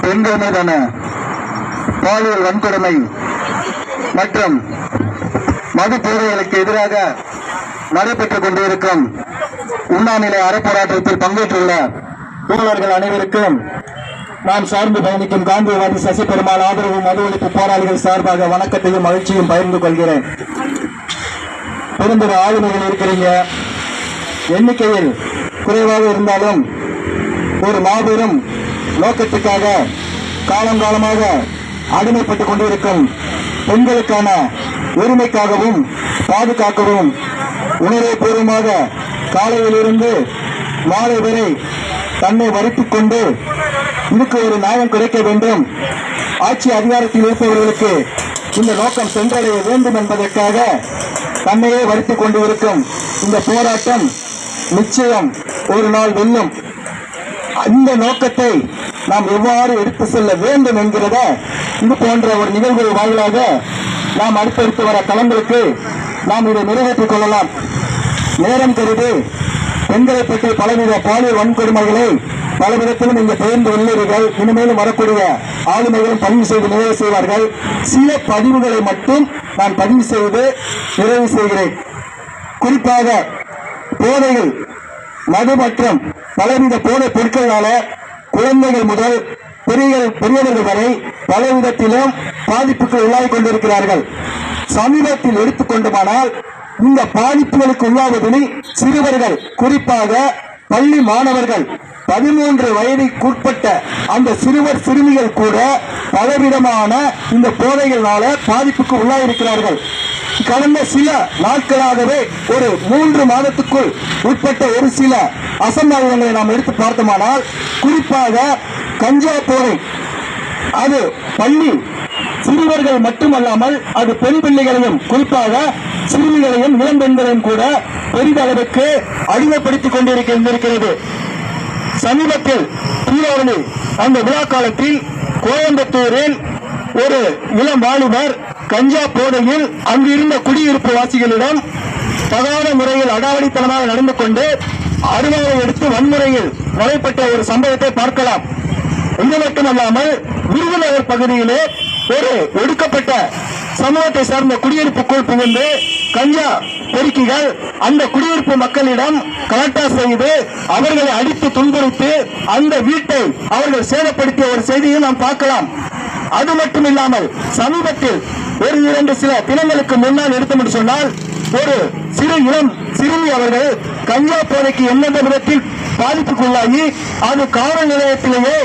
பெண்கள் மீதான பாலியல் வன்கொடுமை மற்றும் மது போதைகளுக்கு எதிராக நடைபெற்றுக் கொண்டிருக்கும் உண்ணாநிலை அறப்போராட்டத்தில் பங்கேற்றுள்ள தோழர்கள் அனைவருக்கும் நாம் சார்ந்து பயணிக்கும் காந்தியவாதி சசி பெருமாள் ஆதரவு மது ஒழிப்பு போராளிகள் சார்பாக வணக்கத்தையும் மகிழ்ச்சியும் பகிர்ந்து கொள்கிறேன். பெருந்தொரு ஆளுமைகள் இருக்கிறீங்க, எண்ணிக்கையில் குறைவாக இருந்தாலும் ஒரு மாபெரும் நோக்கத்துக்காக காலங்காலமாக அடிமைப்பட்டுக் கொண்டிருக்கும் பெண்களுக்கான உரிமைக்காகவும் பாதுகாக்கவும் உணர்வுபூர்வமாக காலையிலிருந்து மாலை வரை தன்னை வருத்திக் கொண்டு இதுக்கு ஒரு நியாயம் கிடைக்க வேண்டும், ஆட்சி அதிகாரத்தில் இருப்பவர்களுக்கு இந்த நோக்கம் சென்றடைய வேண்டும் என்பதற்காக தன்னையே வருத்திக் கொண்டு இருக்கும் இந்த போராட்டம் நிச்சயம் ஒரு நாள் வெல்லும். இந்த நோக்கத்தை நாம் எவ்வாறு எடுத்து செல்ல வேண்டும் என்கிறத இது போன்ற ஒரு நிகழ்வு வாயிலாக நாம் அடுத்தடுத்து வர களங்களுக்கு நாம் இதை நிறைவேற்றிக் கொள்ளலாம். நேரம் கருதி பெண்களை பற்றி பலவித பாலியல் வன்கொடுமைகளை பல விதத்திலும் இங்கு பெயர்ந்து உள்ளீர்கள். இனிமேலும் வரக்கூடிய ஆளுமைகளும் பதிவு செய்து நிறைவு செய்வார்கள். சில பதிவுகளை மட்டும் நான் பதிவு செய்து நிறைவு செய்கிறேன். குறிப்பாக போதைகள், மது மற்றும் பலவித போதை பொருட்களால குழந்தைகள் முதல் பெரியவர்கள் வரை பலவிதத்திலும் பாதிப்புக்கு உள்ளாகிக் கொண்டிருக்கிறார்கள். சமீபத்தில் எடுத்துக்கொண்டுமானால் இந்த பாதிப்புகளுக்கு உள்ளாவதில் சிறுவர்கள், குறிப்பாக பள்ளி மாணவர்கள், 13 வயதுக்குட்பட்ட அந்த சிறுவர் சிறுமிகள் கூட பலவிதமான இந்த போதைகளால பாதிப்புக்கு உள்ளாயிருக்கிறார்கள். கடந்த சில நாட்களாகவே ஒரு 3 மாதத்துக்குள் உட்பட்ட ஒரு சில அசம்பாவிதங்களை நாம் எடுத்து பார்த்தோமானால், குறிப்பாக கஞ்சா போதை அது பள்ளி சிறுவர்கள் மட்டுமல்லாமல் அது பெண் பிள்ளைகளையும், குறிப்பாக சிறுமிகளையும் இளம் பெண்களையும் கூட பெரிதளவுக்கு அடிமைப்படுத்திக் கொண்டிருக்கிறது. சமீபத்தில் தீபாவளி அந்த விழா காலத்தில் கோயம்புத்தூரில் ஒரு இளம் வாலிபர் கஞ்சா போதையில் அங்கிருந்த குடியிருப்பு வாசிகளிடம் தகாத முறையில் அடாவடித்தனமாக நடந்து கொண்டு அருவாளை எடுத்து வன்முறையில் நடைபெற்ற ஒரு சம்பவத்தை பார்க்கலாம். இது மட்டுமல்லாமல் விருதுநகர் பகுதியிலே ஒரு ஒடுக்கப்பட்ட சமூகத்தை சார்ந்த குடியிருப்புக்குள் புகுந்து கஞ்சா பெருக்கிகள் அந்த குடியிருப்பு மக்களிடம் கலாட்டா செய்து அவர்களை அடித்து துன்புறுத்தி அந்த வீட்டை அவர்கள் சேதப்படுத்திய ஒரு செய்தியை நாம் பார்க்கலாம். அது மட்டும் இல்லாமல் சமீபத்தில் ஒரு 2 சில தினங்களுக்கு முன்னால் எடுத்து சொன்னால் ஒரு இளம் சிறுமி அவர்கள் கஞ்சா போதைக்கு எந்தெந்த விதத்தில் பாதிப்புக்குள்ளாகி அது காவல் நிலையத்திலேயே